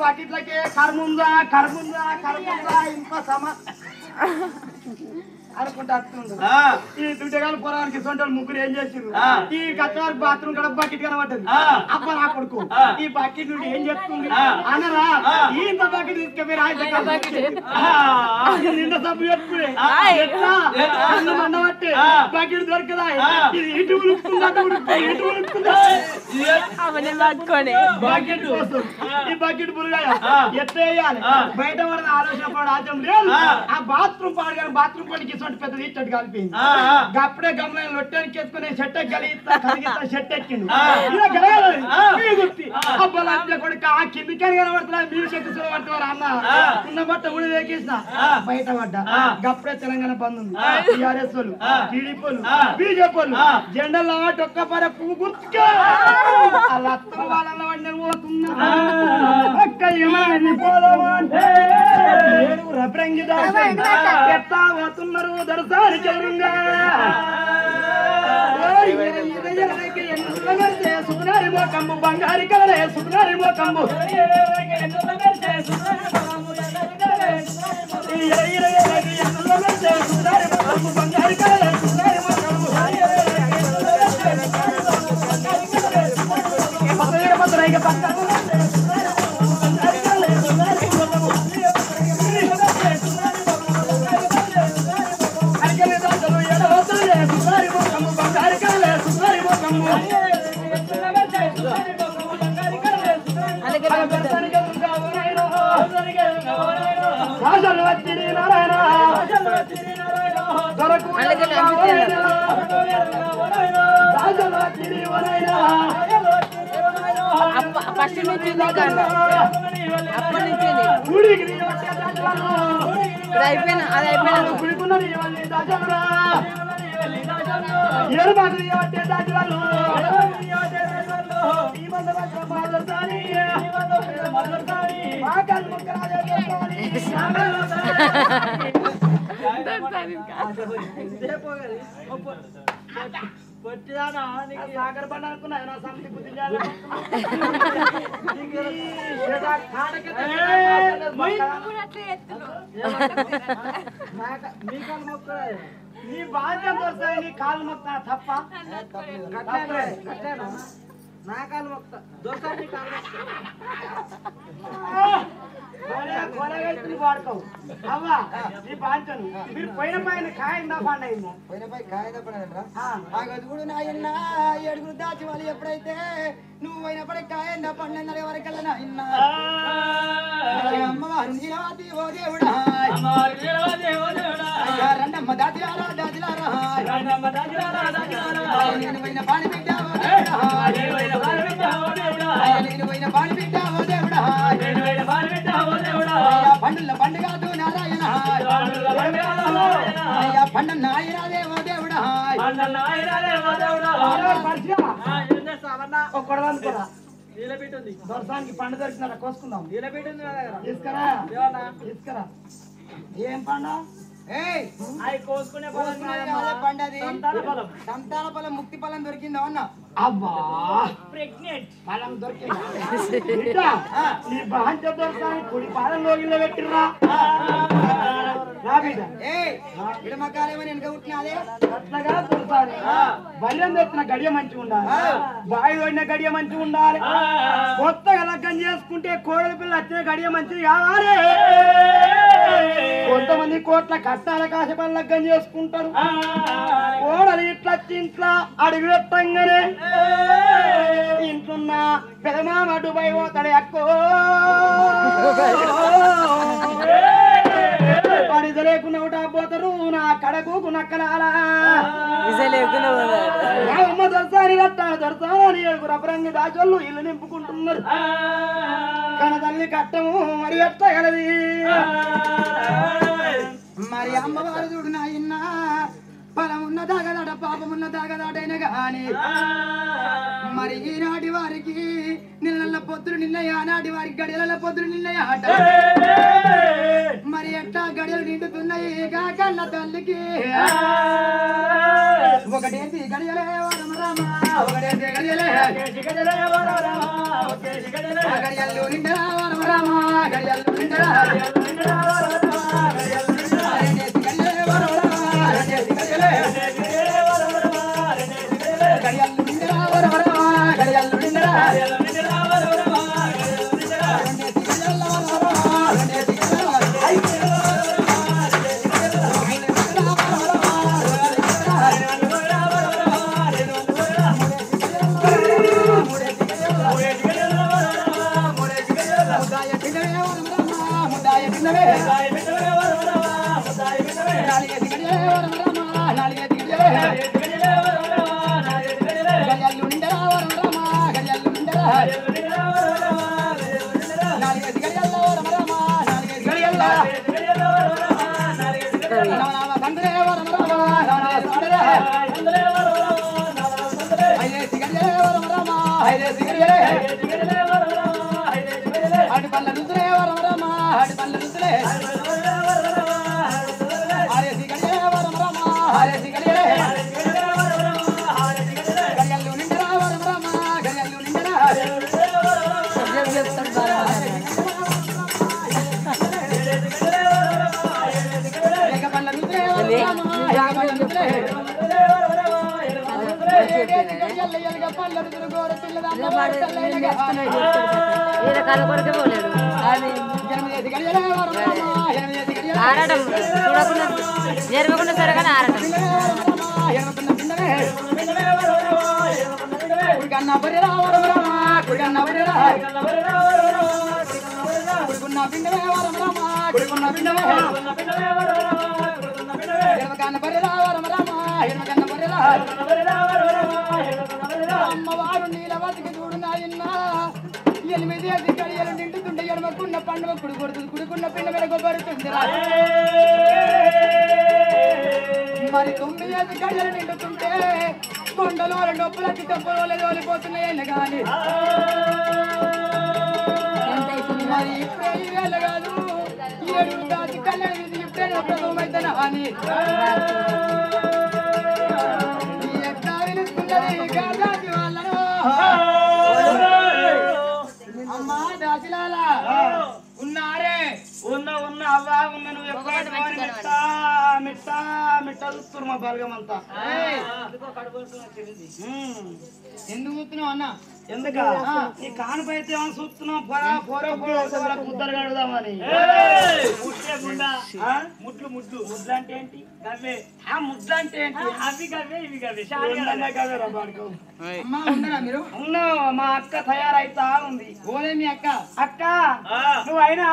బాకెట్లకే కర్ముందా కర్ముందా కర్ముందా ఇంకో అనుకుంటా ఈ దుడ్డగాలు పొలానికి సొంటలు ముగ్గురు ఏం చేసిరు ఈ కచ్చారు బాత్రూమ్ కడ బకెట్ కనబడ్డది అబ్బ నా కొడుకు ఈ బకెట్ నుండి ఏం చెప్తుంది అనరా ఇంత బకెట్ తీసుకెళ్ళి నిండా సబ్బు పెట్టుకునే మండబట్టే బకెట్ దొరకదా ఇది ఇటు ఉడుకుతుందా ఇటు ఉడుకుతుందా బకెట్ కోసం ఈ బకెట్ పురుగా ఎట్లా వేయాలి బయట పడిన ఆలోచన పడ ఆచం లేదు ఆ బాత్రూమ్ పాడు కానీ బాత్రూమ్ పడికి పెద్దది ఇచ్చటి కలిపింది అప్పుడే గమనం లొట్టానికి వేసుకుని షెట్ షెట్ ఎక్కింది కొడుకు ఆ కిందికని కనబడుతున్నా మీరు శక్తి చూడబడుతున్నారు అన్న ఉన్న బట్ట ఊడి వేకేసిన బయట పడ్డా అప్పుడే తెలంగాణ బంద్ ఉంది టీఆర్ఎస్ వాళ్ళు టీడీపీ వాళ్ళు బీజేపీ వాళ్ళు జెండల్ ఒక్క పర పువ్వు గుర్తుగా అలా అత్తమ వాళ్ళ వండి పోతున్నా రబ్రంగి ఎట్లా పోతున్నారు దర్శనానికి ఎదురుగా సుకునారి మోకంబు బంగారి కలరే సుకునారి మోకంబు బంగారి కలరే సుకునారి మోకంబు ఫస్ట్ నుంచి అప్పటి నుంచి అయిపోయినా అది అయిపోయినా సాగర్ బండ అనుకున్నా సమితి బుద్ధి నీ బాధ్యత వస్తాయి నీ కాలు మొక్తా తప్ప నా కాలు మొక్తా దొరక నీ కాలు వాడుకోవు అవ్వా నీ బాధ్యను మీరు పోయిన పైన కాయిందా పండ అయిందా పోయిన పై కాయదా పడదండ్రా ఆ గదుగుడు నాయన్నా ఏడుగురు దాచి వాళ్ళు ఎప్పుడైతే నువ్వు పోయినప్పుడే కాయందా పండుగ ఎవరికల్లా నాయన్నా అమ్మవారు నీలవాది ఓ దేవుడా రండమ్మ దాచిలారా దాచిలారా నేను పోయిన పాని బిడ్డ ఓ దేవుడా నేను పోయిన పాని బిడ్డ ఓ దేవుడా పండుల పండుగ నారాయణ పండ నాయనదే ఓ దేవుడా దర్శనానికి పండు దొరికిన కోసుకుందాం తీసుకురా తీసుకురా ఏం పండ పండది సంతాన ఫలం ముక్తి ఫలం దొరికిందా అన్న అబ్బా ప్రెగ్నెంట్ ఫలం దొరికిందా నీ బాధ్యత దొరకాలని కుడి పాదం లోగిలో పెట్టిర్రా ఇడమకాలేమని వెనక పుట్టినదే అట్లాగా దొరకాలి బల్యం తెచ్చిన గడియ మంచిగా ఉండాలి బావి పడిన గడియ మంచిగా ఉండాలి కొత్తగా లగ్గం చేసుకుంటే కోడల పిల్ల వచ్చిన గడియ మంచిది కావాలి కొంతమంది కోట్ల కట్టాల కాసేపల్లి లగ్గం చేసుకుంటారు కోడలు ఇట్లా ఇంట్లో అడుగు పెట్టంగానే ఇంట్లున్న పెదమామ డుబై పోతాడు ఎక్కువ పడిద లేకుండా ఒకటా పోతారు నా కడకు నక్కలాలా అమ్మ దొరసాని కట్టాను దొరసాని ఏడుగురు అపరంగి దాచోళ్ళు ఇల్లు నింపుకుంటున్నారు కన తల్లి కట్టము మరి ఎట్టగలది మరి అమ్మవారు చూడు నాయన్న ఫలమున్న దాగదాట పాపమున్న దాగదాటైన గాని మరి ఈనాటి వారికి నిన్న పొద్దులు నిన్నయ్య ఆనాటి వారికి గడియల పొద్దులు నిన్నయ్య ఆట మరి ఎట్లా గడియలు నిండుతున్నాయి కన్న తల్లికి ఒకటేసి గడియలే వరమ రామ ఒకటేసి గడియలే గడియల్లో నిండరా వరమ రామ గడియల్లో నిండరా ఆరడం చూడకుండా జరగకుండా సరగానే ఆరడం అమ్మవారు నీలవతికి చూడు నాయన్న 8 గడియలు నిండుతుంటే ఎడమకున్న పండుగ కుడుకున్న పిండ మీద గొప్పరుతుంది మరి 9 గడియలు నిండుతుంటే కొండలో డబ్బులకి తెప్పలో తోలిపోతున్నాయన్న కానీ మరి ఇప్పుడే ఈ వేళ కాదు 7 దాటి కళ్యాణం ఇది ఇప్పుడే ప్రభుత్వమైతేనా అని ఎట్లా విలుస్తున్నది గాజాతి వాళ్ళను అమ్మా దాసిలాలా ఉన్నారే ఉన్న అవ్వా ఉన్న నువ్వు ఎప్పుడు మిట్ట చూస్తున్నారు మా బలగమంతా ఎందుకు చూస్తున్నావు అన్న ఎందుక నీ కానుపైతే ఏమని చూస్తున్నావు పోరో ముద్దరు కడుదామని ముడ్లు అంటే ఏంటి గవ్వే ముద్దు అంటే ఏంటి అవి గవ్వే ఇవి గవ్వే గవ్వే రబాడుకో అమ్మా ఉన్నారా మీరు ఉన్నావు మా అక్క తయారైతా ఉంది ఓలే మీ అక్క అక్క నువ్వు అయినా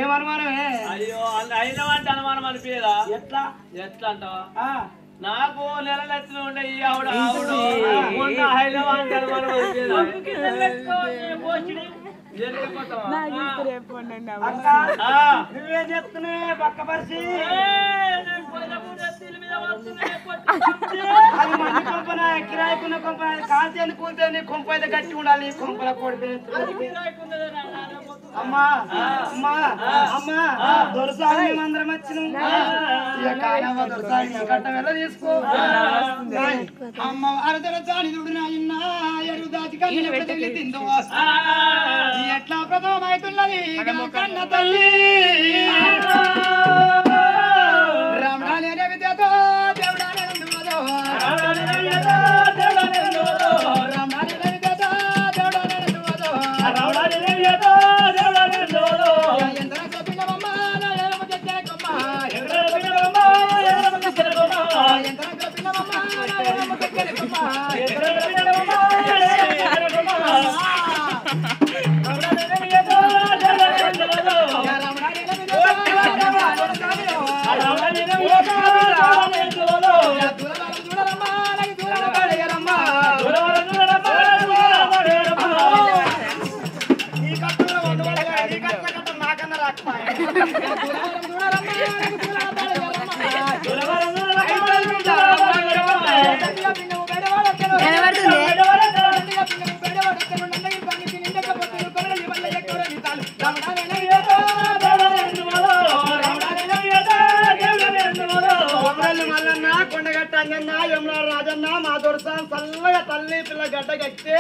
ఏమనుమానమే అయ్యో అయిన అంటే అనుమానం అనిపించదా ఎట్లా ఎట్లా అంటావా నాకు నెలలు ఎత్తులు ఉండే ఈ ఆవిడ హైదరాబాద్ అంటే అనుమానం అక్క నువ్వేం చెప్తున్నావు పక్కపరిచి అది మంచి కొంపన కిరాయికున్న కొంపన కాల్చేందు కూర్చొని కొంప అయితే గట్టి ఉండాలి కొంపల కొడితే అమ్మా అమ్మా అమ్మా దొరసారి మేమందరం వచ్చినాం దొరసారి కట్ట వెళ్ళ తీసుకో అమ్మ అరదొరసాని చూడు నాయన్న ఎరుగు దాచి కళ్ళు తిందో ఎట్లా ప్రథమవుతున్నది కన్న తల్లి రామడాలి అనే విద్యతో దేవుడాలి ఎందువదో రామడాలి అనే విద్యతో దేవుడాలి ఎందువదో ఎందర కపిలమ్మ నా ఎరమ చెక్కమ్మ ఎందర కపిలమ్మ నా ఎరమ చెక్కమ్మ రామడాలి కొండగట్ట అంజన్న యమున రాజన్న మా దొరసాన్ చల్లగా తల్లి పిల్ల గడ్డ కట్టే